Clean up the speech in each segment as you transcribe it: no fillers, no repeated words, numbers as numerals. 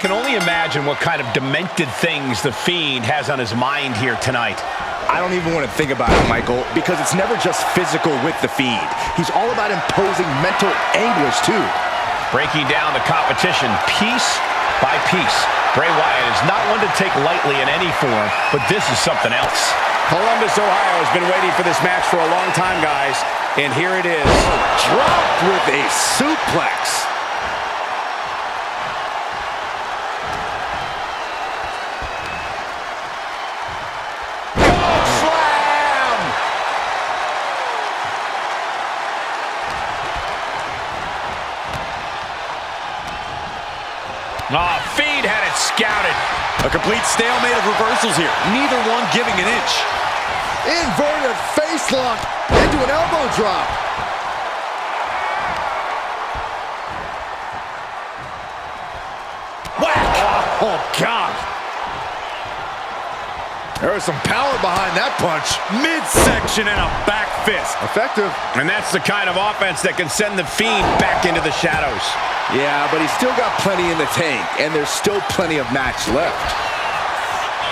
can only imagine what kind of demented things the Fiend has on his mind here tonight. I don't even want to think about it, Michael, because it's never just physical with the Fiend. He's all about imposing mental anguish, too. Breaking down the competition piece by piece. Bray Wyatt is not one to take lightly in any form, but this is something else. Columbus, Ohio has been waiting for this match for a long time, guys, and here it is. Dropped with a suplex. Fiend had it scouted. A complete stalemate of reversals here. Neither one giving an inch. Inverted face lock into an elbow drop. Whack! Oh, God. There was some power behind that punch. Midsection and a back fist. Effective. And that's the kind of offense that can send the Fiend back into the shadows. Yeah, but he's still got plenty in the tank, and there's still plenty of match left.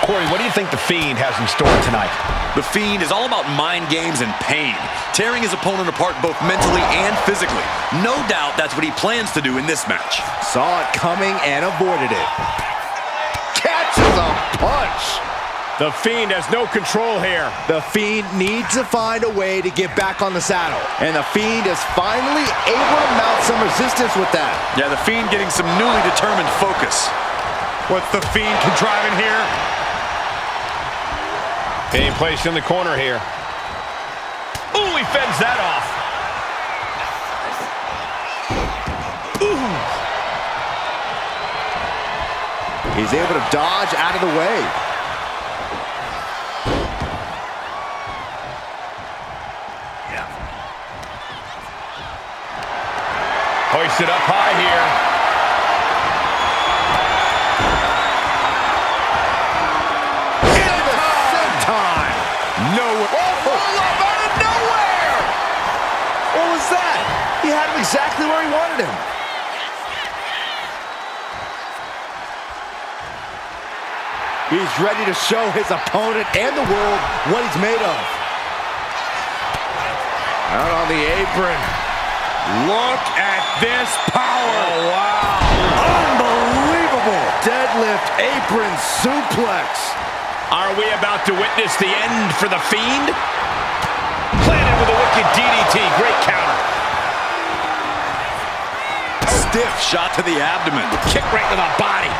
Corey, what do you think the Fiend has in store tonight? The Fiend is all about mind games and pain, tearing his opponent apart both mentally and physically. No doubt that's what he plans to do in this match. Saw it coming and avoided it. Catches a punch. The Fiend has no control here. The Fiend needs to find a way to get back on the saddle. And the Fiend is finally able to mount some resistance with that. Yeah, the Fiend getting some newly determined focus. What's the Fiend contriving here? Being placed in the corner here. Ooh, he fends that off. Ooh. He's able to dodge out of the way. Hoisted up high here. In the senton. Nowhere. Oh, up out of nowhere. What was that? He had him exactly where he wanted him. He's ready to show his opponent and the world what he's made of. Out on the apron. Look at this power. Oh, wow. Unbelievable. Deadlift apron suplex. Are we about to witness the end for the Fiend? Planted with a wicked DDT. Great counter. Stiff shot to the abdomen. Kick right to the body.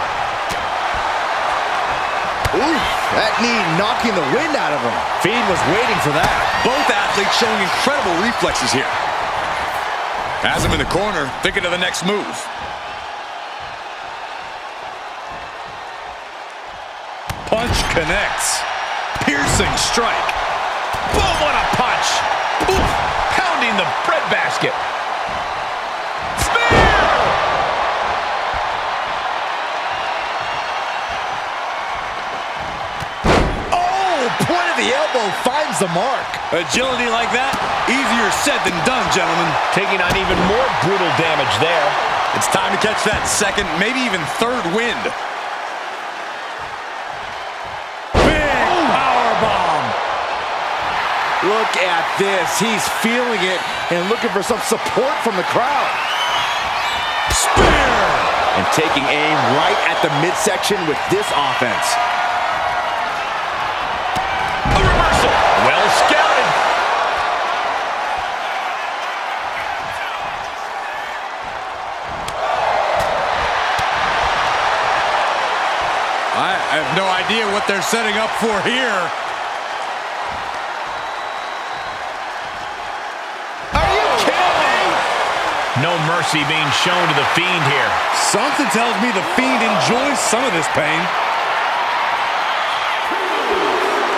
Ooh, that knee knocking the wind out of him. Fiend was waiting for that. Both athletes showing incredible reflexes here. Has him in the corner, thinking of the next move. Punch connects. Piercing strike. Boom, what a punch. Oof, pounding the breadbasket. Spear! Oh, point of the elbow finds the mark. Agility like that, easier said than done, gentlemen. Taking on even more brutal damage there. It's time to catch that second, maybe even third wind. Big powerbomb. Look at this. He's feeling it and looking for some support from the crowd. Spear! And taking aim right at the midsection with this offense. A reversal. Well scouted. I have no idea what they're setting up for here. Are you kidding me? No mercy being shown to the Fiend here. Something tells me the Fiend enjoys some of this pain.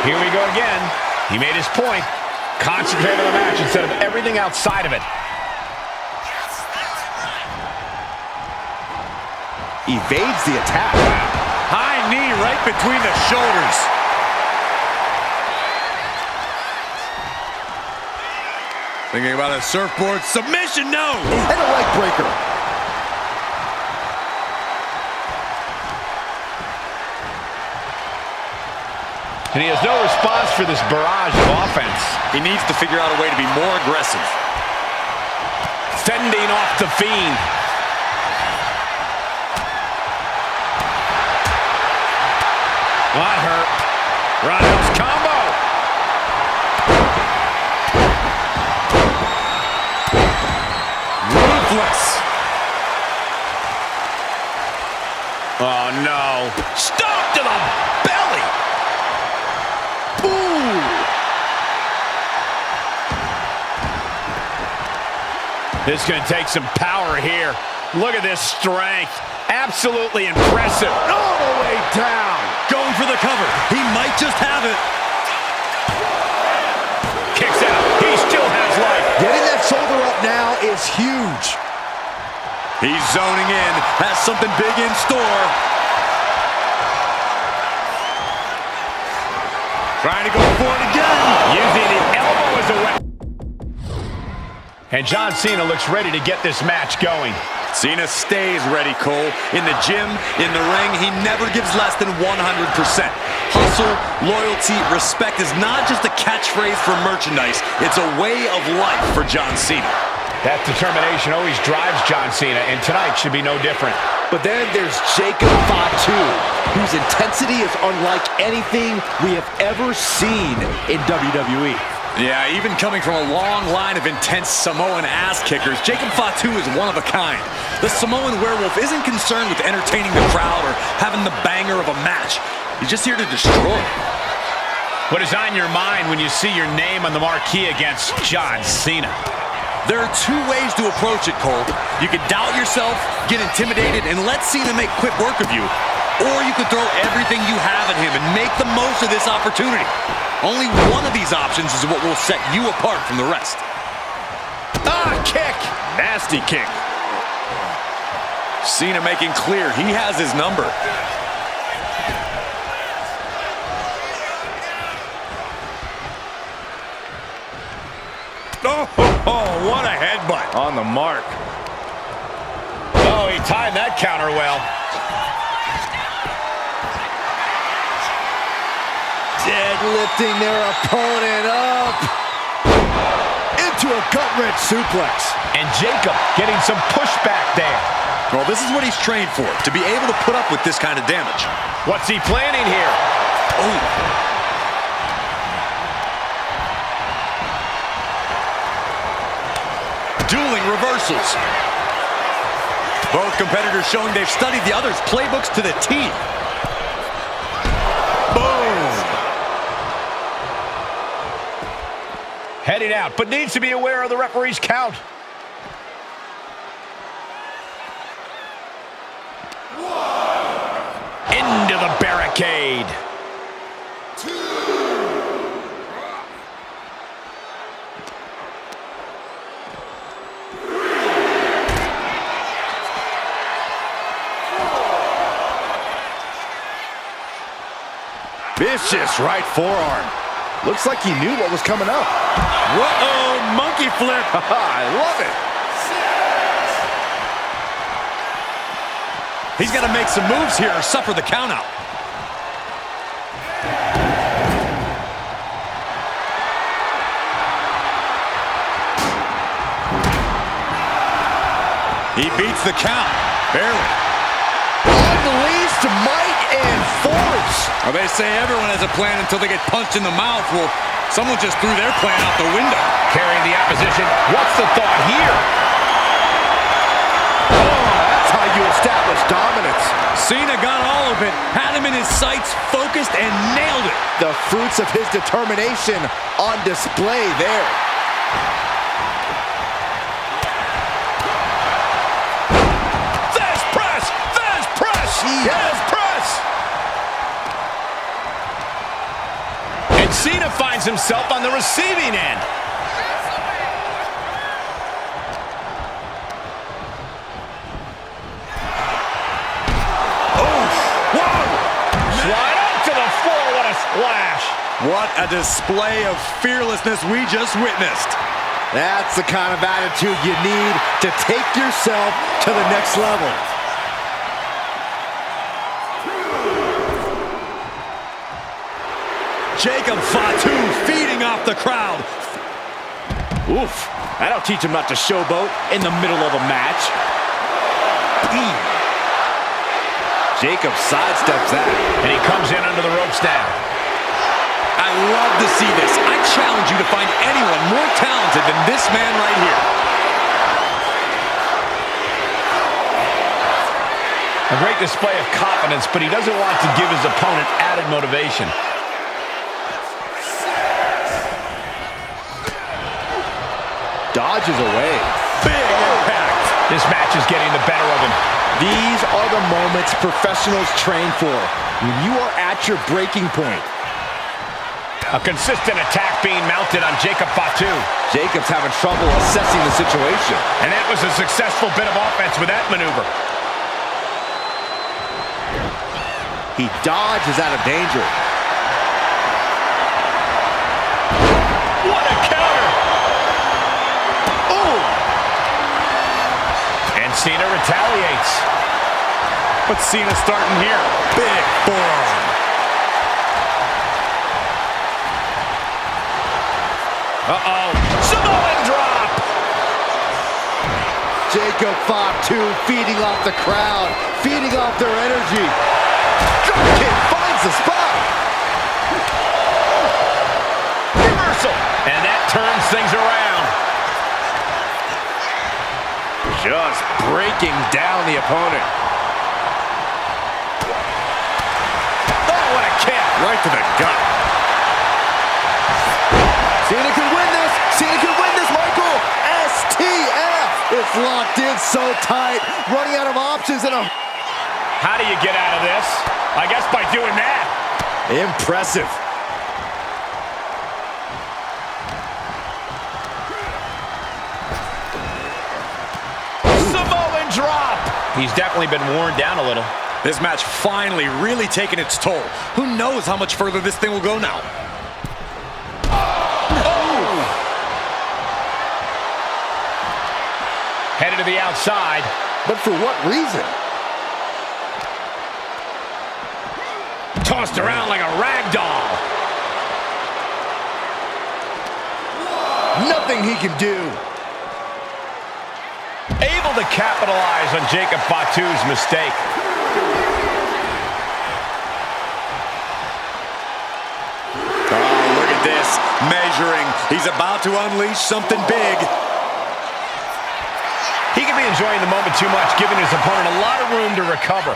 Here we go again. He made his point. Concentrate on the match instead of everything outside of it. Evades the attack. High knee right between the shoulders. Thinking about a surfboard submission, no. And a leg breaker. And he has no response for this barrage of offense. He needs to figure out a way to be more aggressive. Fending off the Fiend. That hurt. Roundhouse combo. Ruthless. Oh, no. Stomp to the belly. Ooh. This is going to take some power here. Look at this strength. Absolutely impressive. All the way down. Going for the cover. He might just have it. Kicks out. He still has life. Getting that shoulder up now is huge. He's zoning in. Has something big in store. Trying to go for it again. Using the elbow as a weapon. And John Cena looks ready to get this match going. Cena stays ready, Cole. In the gym, in the ring, he never gives less than 100%. Hustle, loyalty, respect is not just a catchphrase for merchandise. It's a way of life for John Cena. That determination always drives John Cena, and tonight should be no different. But then there's Jacob Fatu, whose intensity is unlike anything we have ever seen in WWE. Yeah, even coming from a long line of intense Samoan ass kickers, Jacob Fatu is one of a kind. The Samoan werewolf isn't concerned with entertaining the crowd or having the banger of a match. He's just here to destroy. What is on your mind when you see your name on the marquee against John Cena? There are two ways to approach it, Cole. You could doubt yourself, get intimidated, and let Cena make quick work of you. Or you could throw everything you have at him and make the most of this opportunity. Only one of these options is what will set you apart from the rest. Ah, kick. Nasty kick. Cena making clear he has his number. Oh, what a headbutt. On the mark. Oh, he timed that counter well. Deadlifting their opponent up into a gut-wrench suplex. And Jacob getting some pushback there. Well, this is what he's trained for, to be able to put up with this kind of damage. What's he planning here? Oh. Dueling reversals. Both competitors showing they've studied the other's playbooks to the T. Boom. Heading out, but needs to be aware of the referee's count. Into the barricade. Vicious right forearm. Looks like he knew what was coming up. Whoa, monkey flip. I love it. He's got to make some moves here or suffer the countout. He beats the count. Barely. Unleashed might and force. Well, they say everyone has a plan until they get punched in the mouth. Well, someone just threw their plan out the window. Carrying the opposition. What's the thought here? That's how you establish dominance. Cena got all of it, had him in his sights, focused, and nailed it. The fruits of his determination on display there. There's press! There's press! There's press! And Cena finds himself on the receiving end. Splash. What a display of fearlessness we just witnessed. That's the kind of attitude you need to take yourself to the next level. Jacob Fatu feeding off the crowd. Oof, that'll teach him not to showboat in the middle of a match. Jacob sidesteps that. And he comes in under the ropes now. I love to see this. I challenge you to find anyone more talented than this man right here. A great display of confidence, but he doesn't want to give his opponent added motivation. Dodges away. Big impact. This match is getting the better of him. These are the moments professionals train for, when you are at your breaking point. A consistent attack being mounted on Jacob Fatu. Jacob's having trouble assessing the situation. And that was a successful bit of offense with that maneuver. He dodges out of danger. What a counter! Oh! And Cena retaliates. But Cena's starting here. Big forearm. Uh-oh. Samoan drop! Jacob Fatu feeding off the crowd, feeding off their energy. Dropkick finds the spot. Reversal! And that turns things around. Just breaking down the opponent. Oh, what a kick! Right to the gut. Cena can win this. Cena can win this, Michael. STF. It's locked in so tight. Running out of options and a... How do you get out of this? I guess by doing that. Impressive. Samoan drop! He's definitely been worn down a little. This match finally really taking its toll. Who knows how much further this thing will go now? Headed to the outside. But for what reason? Tossed around like a rag doll. Nothing he can do. Able to capitalize on Jacob Fatu's mistake. Oh, look at this. Measuring. He's about to unleash something big. He could be enjoying the moment too much, giving his opponent a lot of room to recover.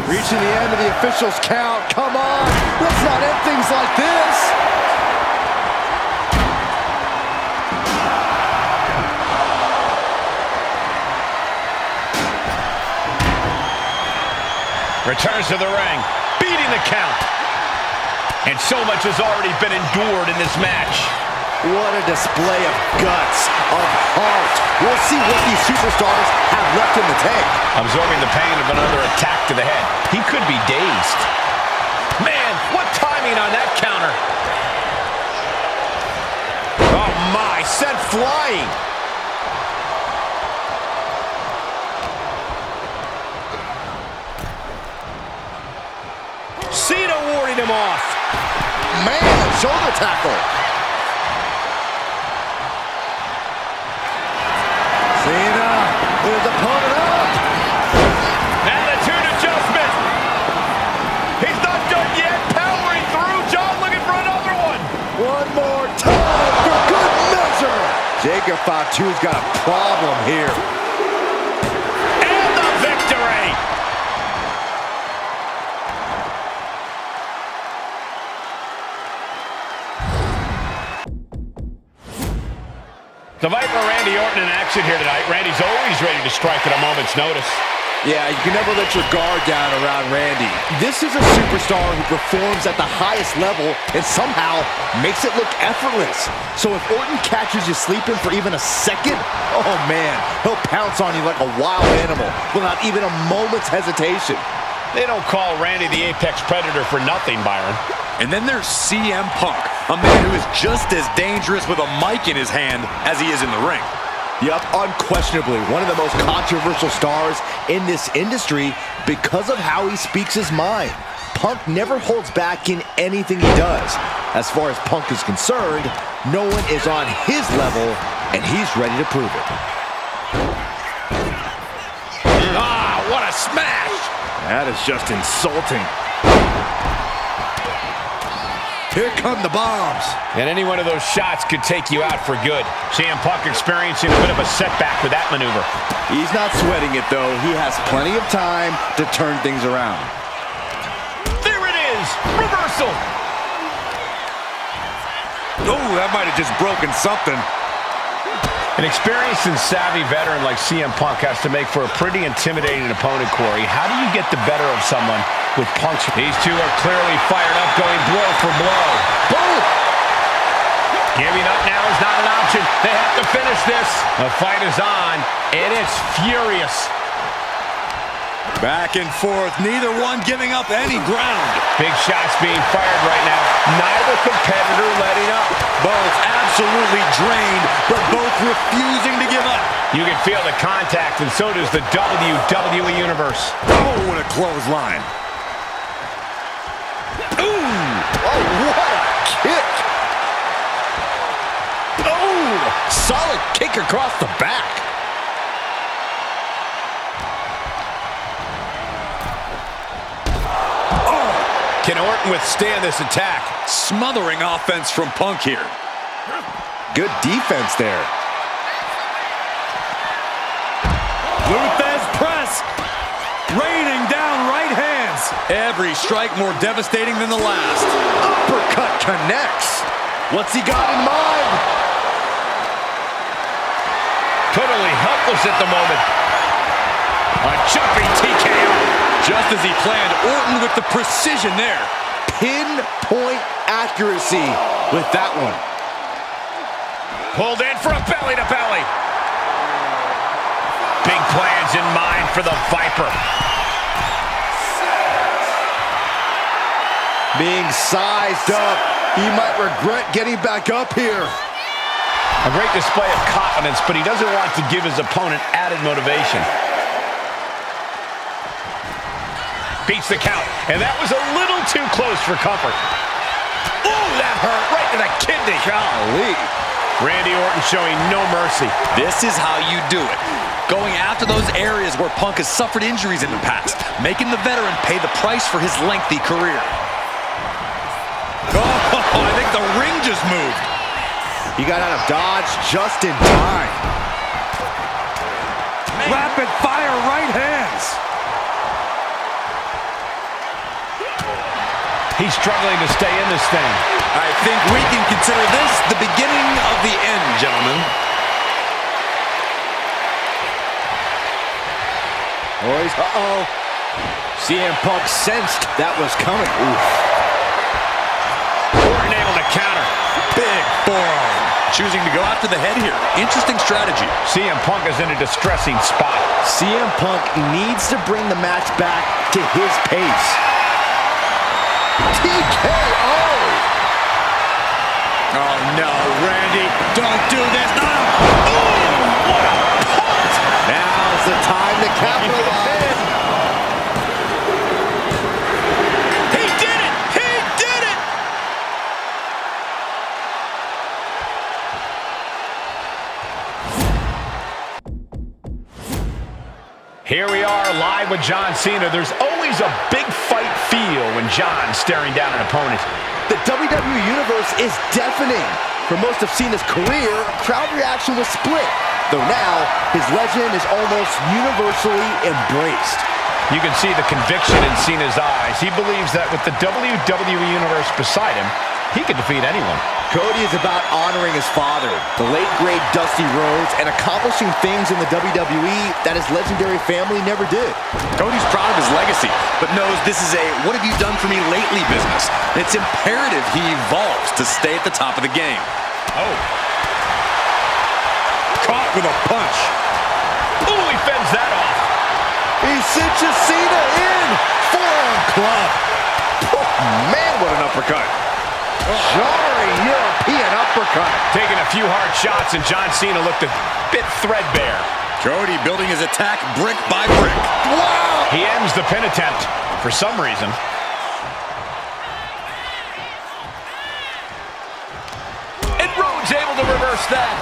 Reaching the end of the official's count. Come on. Let's not end things like this. Returns to the ring, beating the count. And so much has already been endured in this match. What a display of guts, of heart. We'll see what these superstars have left in the tank. Absorbing the pain of another attack to the head. He could be dazed. Man, what timing on that counter. Oh my, sent flying. Cena warding him off. Man, shoulder tackle. Cena with his opponent up. Attitude adjustment. He's not done yet. Powering through. John looking for another one. One more time for good measure. Jacob Fatu's got a problem here. And the victory. The Viper Randy Orton in action here tonight. Randy's always ready to strike at a moment's notice. Yeah, you can never let your guard down around Randy. This is a superstar who performs at the highest level and somehow makes it look effortless. So if Orton catches you sleeping for even a second, oh man, he'll pounce on you like a wild animal without even a moment's hesitation. They don't call Randy the Apex Predator for nothing, Byron. And then there's CM Punk, a man who is just as dangerous with a mic in his hand as he is in the ring. Yep, unquestionably one of the most controversial stars in this industry because of how he speaks his mind. Punk never holds back in anything he does. As far as Punk is concerned, no one is on his level, and he's ready to prove it. Ah, what a smash! That is just insulting. Here come the bombs. And any one of those shots could take you out for good. CM Punk experiencing a bit of a setback with that maneuver. He's not sweating it, though. He has plenty of time to turn things around. There it is! Reversal! Oh, that might have just broken something. An experienced and savvy veteran like CM Punk has to make for a pretty intimidating opponent, Corey. How do you get the better of someone with punch? These two are clearly fired up, going blow for blow. Boom! Giving up now is not an option. They have to finish this. The fight is on, and it's furious. Back and forth, neither one giving up any ground. Big shots being fired right now. Neither competitor letting up. Both absolutely drained, but both refusing to give up. You can feel the contact, and so does the WWE Universe. Oh, what a clothesline. Ooh! Oh, what a kick! Oh! Solid kick across the back. Can Orton withstand this attack? Smothering offense from Punk here. Good defense there. Luthez press. Raining down right hands. Every strike more devastating than the last. Uppercut connects. What's he got in mind? Totally helpless at the moment. A jumping TKO. Just as he planned, Orton with the precision there. Pinpoint accuracy with that one. Pulled in for a belly-to-belly. Big plans in mind for the Viper. Being sized up, he might regret getting back up here. A great display of confidence, but he doesn't want to give his opponent added motivation. Beats the count, and that was a little too close for comfort. Ooh, that hurt right to the kidney. Golly. Randy Orton showing no mercy. This is how you do it. Going after those areas where Punk has suffered injuries in the past, making the veteran pay the price for his lengthy career. Oh, I think the ring just moved. He got out of dodge just in time. Rapid fire right hands. He's struggling to stay in this thing. I think we can consider this the beginning of the end, gentlemen. Boys, uh-oh. CM Punk sensed that was coming. Oof. Orton able to counter. Big forearm. Choosing to go after the head here. Interesting strategy. CM Punk is in a distressing spot. CM Punk needs to bring the match back to his pace. TKO! Oh, no, Randy, don't do this. Oh, What a punt! Now's the time to capitalize. He did it! He did it! Here we are live with John Cena. There's always a big fight feel when John's staring down an opponent. The WWE Universe is deafening. For most of Cena's career, crowd reaction was split, though now his legend is almost universally embraced. You can see the conviction in Cena's eyes. He believes that with the WWE Universe beside him, he could defeat anyone. Cody is about honoring his father, the late great Dusty Rhodes, and accomplishing things in the WWE that his legendary family never did. Cody's proud of his legacy, but knows this is a what have you done for me lately business. It's imperative he evolves to stay at the top of the game. Oh. caught with a punch. Ooh, he fends that off. He cinches Cena in. Forearm club. Oh, man, what an uppercut. Jarring European uppercut. Taking a few hard shots, and John Cena looked a bit threadbare. Cody building his attack brick by brick. Wow! He ends the pin attempt for some reason. And Rhodes able to reverse that.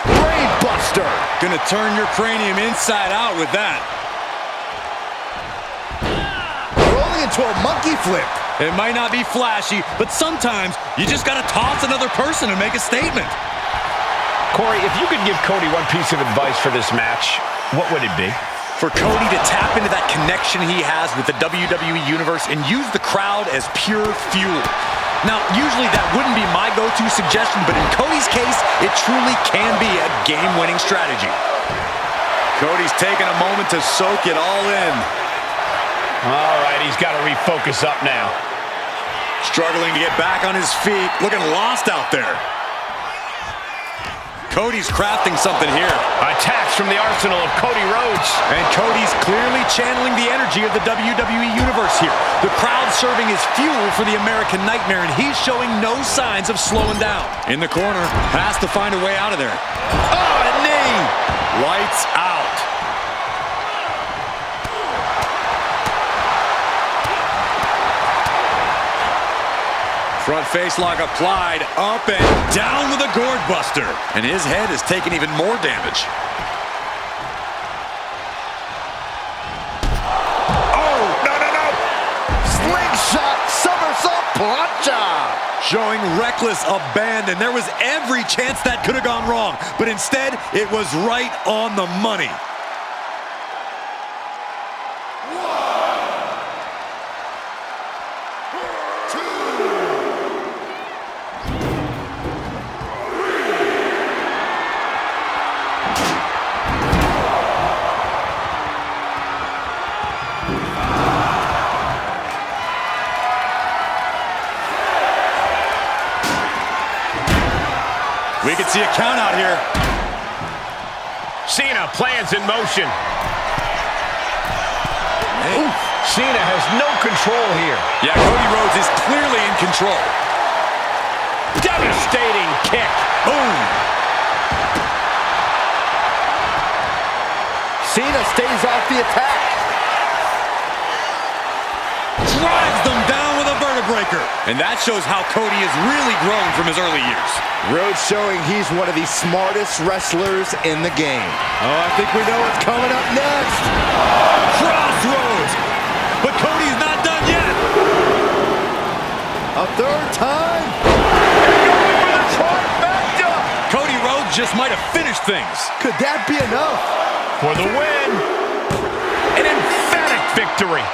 Brain buster. Gonna turn your cranium inside out with that. Rolling into a monkey flip. It might not be flashy, but sometimes you just gotta toss another person and make a statement. Corey, if you could give Cody one piece of advice for this match, what would it be? For Cody to tap into that connection he has with the WWE Universe and use the crowd as pure fuel. Now, usually that wouldn't be my go-to suggestion, but in Cody's case, it truly can be a game-winning strategy. Cody's taking a moment to soak it all in. All right, he's got to refocus up now. Struggling to get back on his feet, looking lost out there. Cody's crafting something here. Attacks from the arsenal of Cody Rhodes. And Cody's clearly channeling the energy of the WWE Universe here. The crowd serving as fuel for the American Nightmare, and he's showing no signs of slowing down. In the corner, has to find a way out of there. Oh, a knee! Lights out. Front face lock applied, up and down with a gourd buster. And his head has taken even more damage. Oh, no. Slingshot somersault plancha. Showing reckless abandon. There was every chance that could have gone wrong, but instead, it was right on the money. We can see a count out here. Cena plans in motion. Cena has no control here. Yeah, Cody Rhodes is clearly in control. Devastating kick. Boom. Cena stays off the attack. Drives them down with a vertebreaker. And that shows how Cody has really grown from his early years. Rhodes showing he's one of the smartest wrestlers in the game. Oh, I think we know what's coming up next. Crossroads. But Cody's not done yet. A third time. And going for the trifecta. Cody Rhodes just might have finished things. Could that be enough? For the win. An emphatic victory.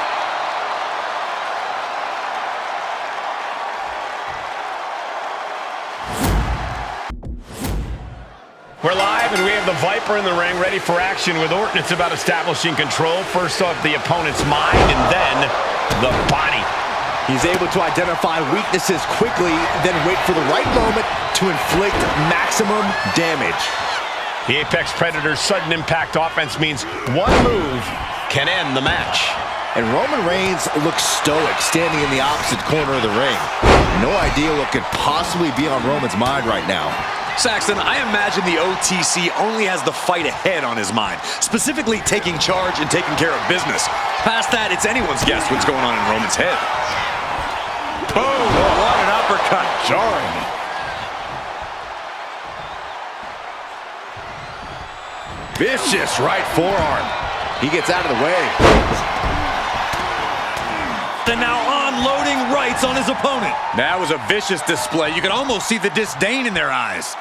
We're live, and we have the Viper in the ring ready for action with Orton. It's about establishing control. First off, the opponent's mind, and then the body. He's able to identify weaknesses quickly, then wait for the right moment to inflict maximum damage. The Apex Predator's sudden impact offense means one move can end the match. And Roman Reigns looks stoic, standing in the opposite corner of the ring. No idea what could possibly be on Roman's mind right now. Saxton, I imagine the OTC only has the fight ahead on his mind, specifically taking charge and taking care of business. Past that, it's anyone's guess what's going on in Roman's head. Boom! What an uppercut. Jarring. Vicious right forearm. He gets out of the way. And now unloading rights on his opponent. That was a vicious display. You could almost see the disdain in their eyes.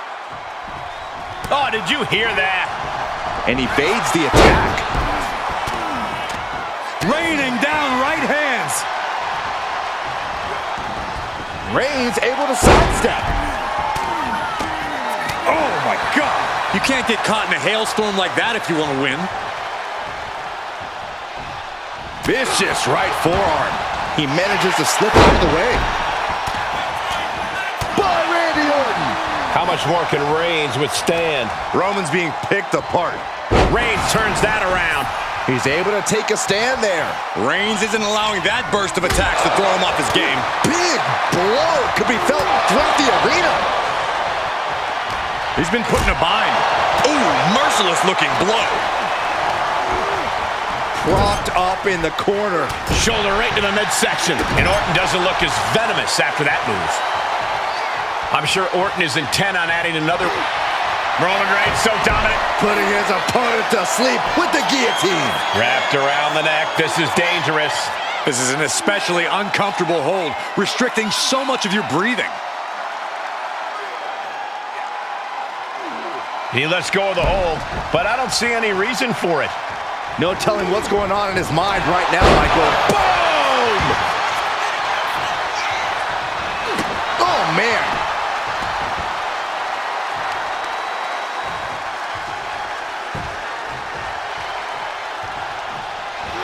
Oh, did you hear that? And he evades the attack. Raining down right hands. Reigns able to sidestep. Oh, my God. You can't get caught in a hailstorm like that if you want to win. Vicious right forearm. He manages to slip out of the way. By Randy Orton. How much more can Reigns withstand? Roman's being picked apart. Reigns turns that around. He's able to take a stand there. Reigns isn't allowing that burst of attacks to throw him off his game. Big blow could be felt throughout the arena. He's been put in a bind. Ooh, merciless looking blow. Propped up in the corner. Shoulder right to the midsection. And Orton doesn't look as venomous after that move. I'm sure Orton is intent on adding another. Roman Reigns so dominant. Putting his opponent to sleep with the guillotine. Wrapped around the neck. This is dangerous. This is an especially uncomfortable hold, restricting so much of your breathing. He lets go of the hold, but I don't see any reason for it. No telling what's going on in his mind right now, Michael. Boom! Oh, man.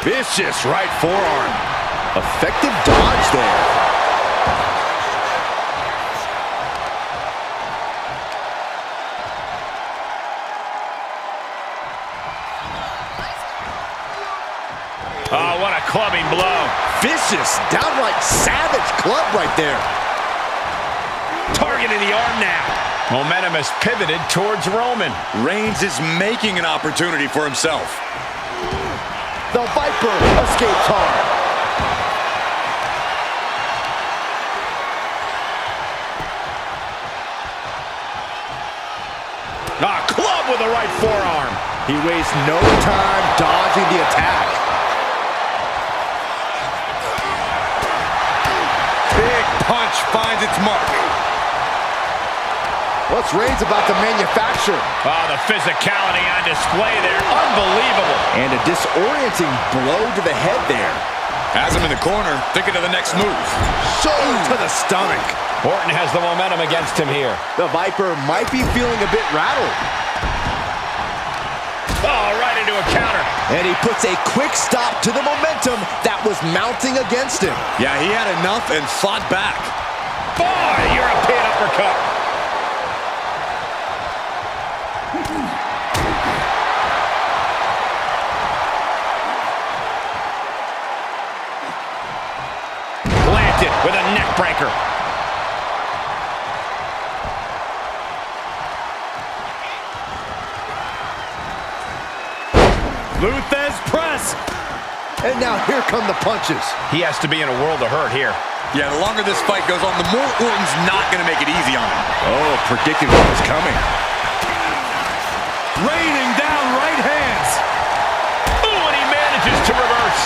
Vicious right forearm. Effective dodge there. Oh, what a clubbing blow. Vicious, downright savage club right there. Targeting the arm now. Momentum has pivoted towards Roman. Reigns is making an opportunity for himself. The Viper escapes hard. Club with the right forearm. He wastes no time dodging the attack. Big punch finds its mark. What's Reigns about to manufacture? Oh, the physicality on display there. Unbelievable. And a disorienting blow to the head there. Has him in the corner, thinking of the next move. Shoulder to the stomach. Orton has the momentum against him here. The Viper might be feeling a bit rattled. Oh, right into a counter. And he puts a quick stop to the momentum that was mounting against him. Yeah, he had enough and fought back. Boy, European uppercut. Planted with a neck breaker. Luthez press. And now here come the punches. He has to be in a world of hurt here. Yeah, the longer this fight goes on, the more Orton's not going to make it easy on him. Oh, predicted what was coming. Raining down right hands. Ooh, and he manages to reverse.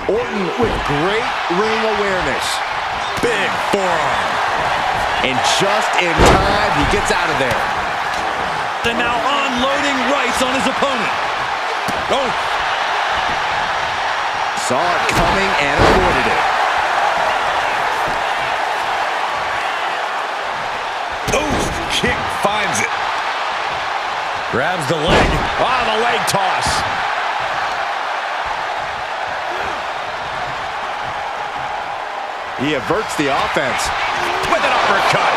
Orton with great ring awareness. Big forearm. And just in time, he gets out of there. And now unloading rights on his opponent. Oh, Saw it coming and avoided it. kick finds it. Grabs the leg. Oh, the leg toss. He averts the offense. With an uppercut.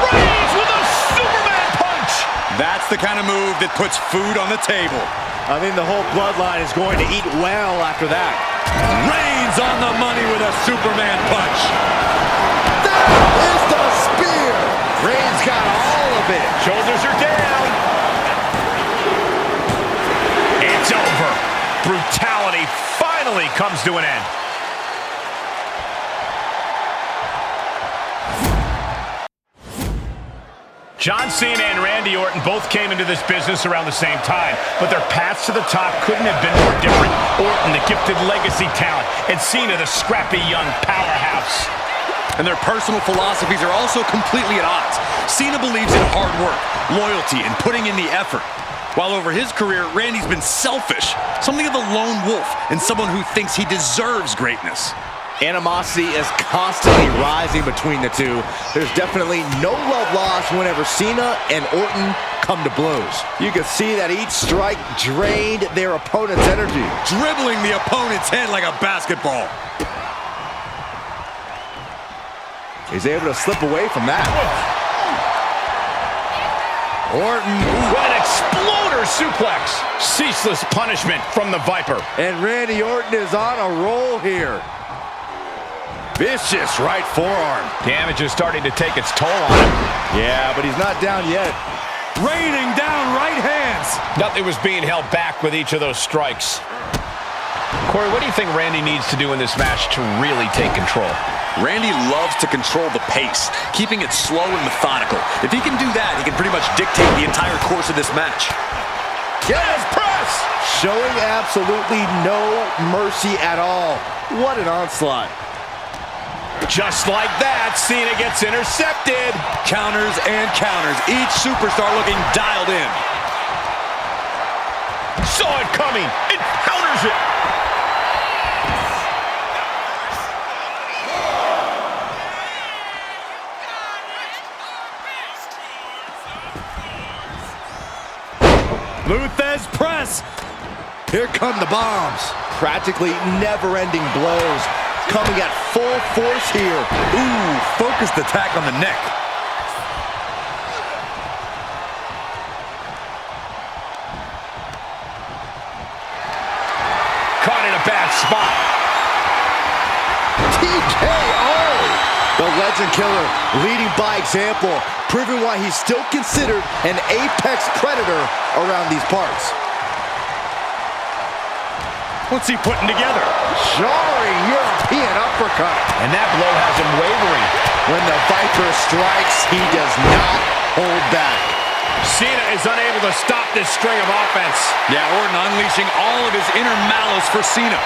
Reigns with a Superman punch. That's the kind of move that puts food on the table. I mean, the whole bloodline is going to eat well after that. Reigns on the money with a Superman punch. That is the spear. Reigns got all of it. Shoulders are down. It's over. Brutality finally comes to an end. John Cena and Randy Orton both came into this business around the same time, but their paths to the top couldn't have been more different. Orton, the gifted legacy talent, and Cena, the scrappy young powerhouse. And their personal philosophies are also completely at odds. Cena believes in hard work, loyalty, and putting in the effort. While over his career, Randy's been selfish, something of a lone wolf, and someone who thinks he deserves greatness. Animosity is constantly rising between the two. There's definitely no love lost whenever Cena and Orton come to blows. You can see that each strike drained their opponent's energy. Dribbling the opponent's head like a basketball. He's able to slip away from that. Orton. With an exploder suplex. Ceaseless punishment from the Viper. And Randy Orton is on a roll here. Vicious right forearm. Damage is starting to take its toll on him. Yeah, but he's not down yet. Raining down right hands. Nothing was being held back with each of those strikes. Corey, what do you think Randy needs to do in this match to really take control? Randy loves to control the pace, keeping it slow and methodical. If he can do that, he can pretty much dictate the entire course of this match. Yes, press! Showing absolutely no mercy at all. What an onslaught. Just like that, Cena gets intercepted. Counters and counters, each superstar looking dialed in. Saw it coming, and counters it. Luthez press. Here come the bombs. Practically never-ending blows. Coming at full force here. Ooh, focused attack on the neck. Caught in a bad spot. TKO! The Legend Killer leading by example, proving why he's still considered an apex predator around these parts. What's he putting together? Jarring European uppercut. And that blow has him wavering. When the Viper strikes, he does not hold back. Cena is unable to stop this string of offense. Yeah, Orton unleashing all of his inner malice for Cena.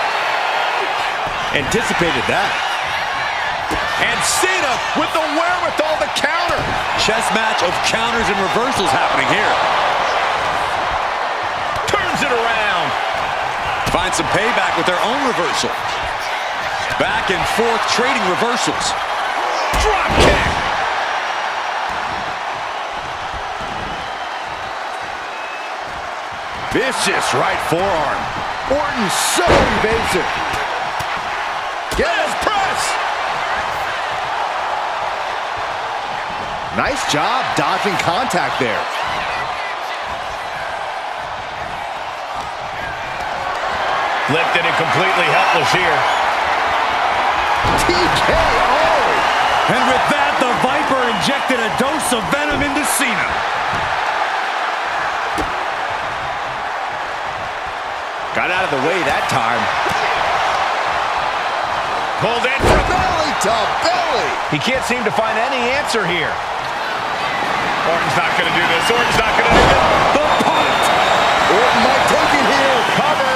Anticipated that. And Cena with the wherewithal to counter. Chess match of counters and reversals happening here. Turns it around. Find some payback with their own reversal. Back and forth trading reversals. Drop kick. Vicious right forearm. Orton so evasive. Get his press. Nice job dodging contact there. Lifted and completely helpless here. TKO! And with that, the Viper injected a dose of venom into Cena. Got out of the way that time. Pulled in for Belly to belly. He can't seem to find any answer here. Orton's not going to do this. Orton's not going to do it. The punt. Orton might take it here. Cover.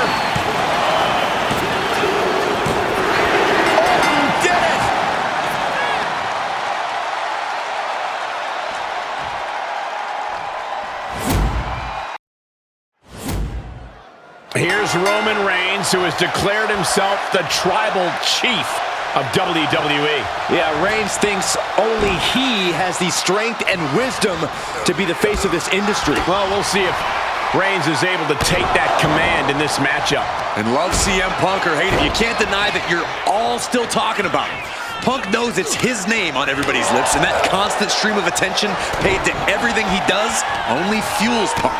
Orton did it. Here's Roman Reigns, who has declared himself the tribal chief of WWE. Yeah, Reigns thinks only he has the strength and wisdom to be the face of this industry. Well, we'll see if Reigns is able to take that command in this matchup. And love CM Punk or hate him, you can't deny that you're all still talking about him. Punk knows it's his name on everybody's lips, and that constant stream of attention paid to everything he does only fuels Punk.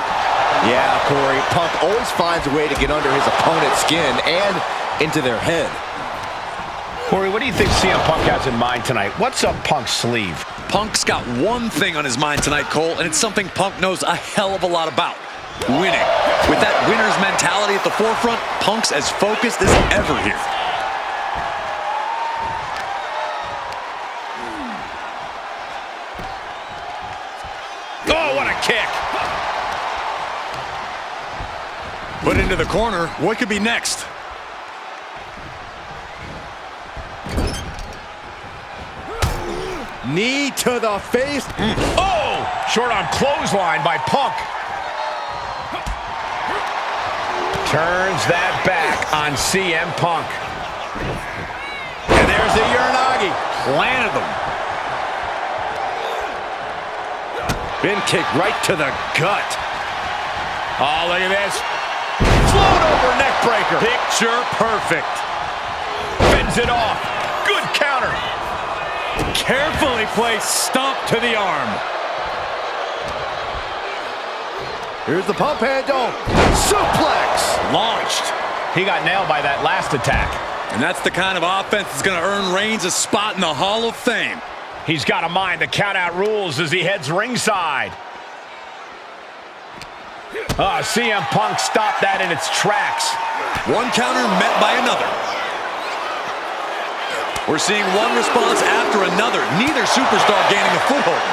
Yeah, Corey, Punk always finds a way to get under his opponent's skin and into their head. Corey, what do you think CM Punk has in mind tonight? What's up Punk's sleeve? Punk's got one thing on his mind tonight, Cole, and it's something Punk knows a hell of a lot about. Winning. With that winner's mentality at the forefront, Punk's as focused as ever here. Oh, what a kick! Put into the corner. What could be next? Knee to the face. Oh! Short on clothesline by Punk. Turns that back on CM Punk. And there's the Uranagi. Planted them. Bin kick right to the gut. Oh, look at this. Float over neck breaker. Picture perfect. Fends it off. Good counter. Carefully placed stomp to the arm. Here's the pump handle. Suplex. Launched. He got nailed by that last attack. And that's the kind of offense that's going to earn Reigns a spot in the Hall of Fame. He's got to mind the count-out rules as he heads ringside. CM Punk stopped that in its tracks. One counter met by another. We're seeing one response after another. Neither superstar gaining a foothold.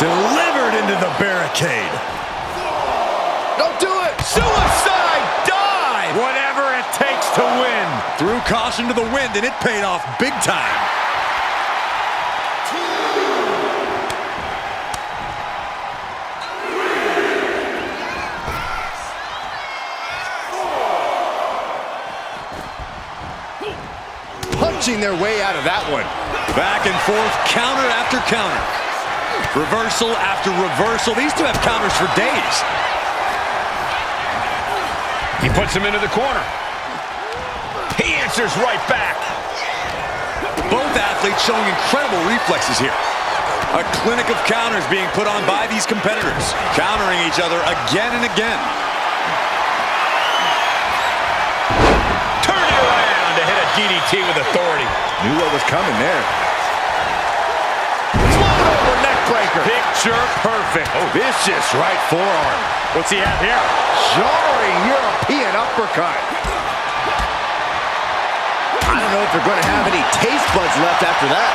Delivered into the barricade. Don't do it. Suicide dive! Whatever it takes to win. Threw caution to the wind, and it paid off big time. Punching their way out of that one. Back and forth, counter after counter. Reversal after reversal. These two have counters for days. He puts him into the corner. He answers right back. Both athletes showing incredible reflexes here. A clinic of counters being put on by these competitors, countering each other again and again. Turning around to hit a DDT with authority. Knew what was coming there. Float over neckbreaker. Picture perfect. Oh, vicious right forearm. What's he have here? Jarring European uppercut. I don't know if they're going to have any taste buds left after that.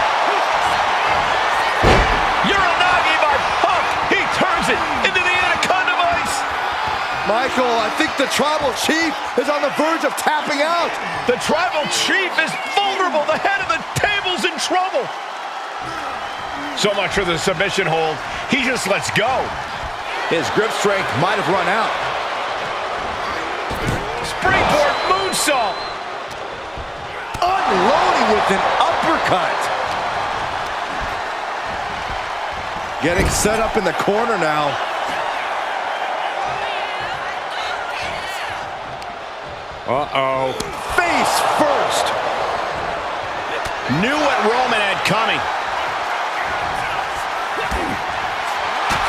Uranagi by Punk. He turns it into the Anaconda Vice. Michael, I think the Tribal Chief is on the verge of tapping out. The Tribal Chief is vulnerable. The head of the table's in trouble. So much for the submission hold. He just lets go. His grip strength might have run out. Springboard moonsault. Unloading with an uppercut. Getting set up in the corner now. Uh-oh. Face first. Knew what Roman had coming.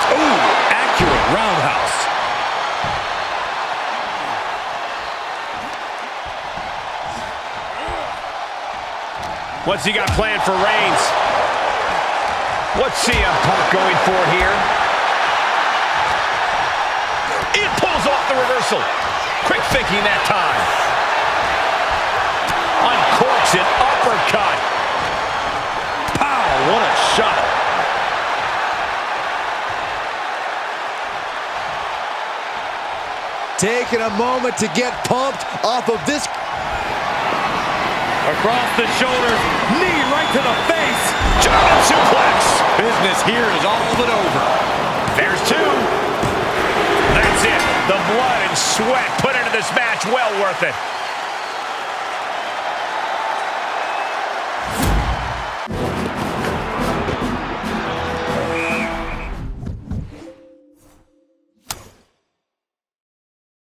Ooh, accurate roundhouse. What's he got planned for Reigns? What's CM Punk going for here? It pulls off the reversal. Quick thinking that time. Uncorks an uppercut. Pow, what a shot. Taking a moment to get pumped off of this. Across the shoulders, knee right to the face. German suplex. Business here is all but over. There's two. That's it. The blood and sweat put into this match, well worth it.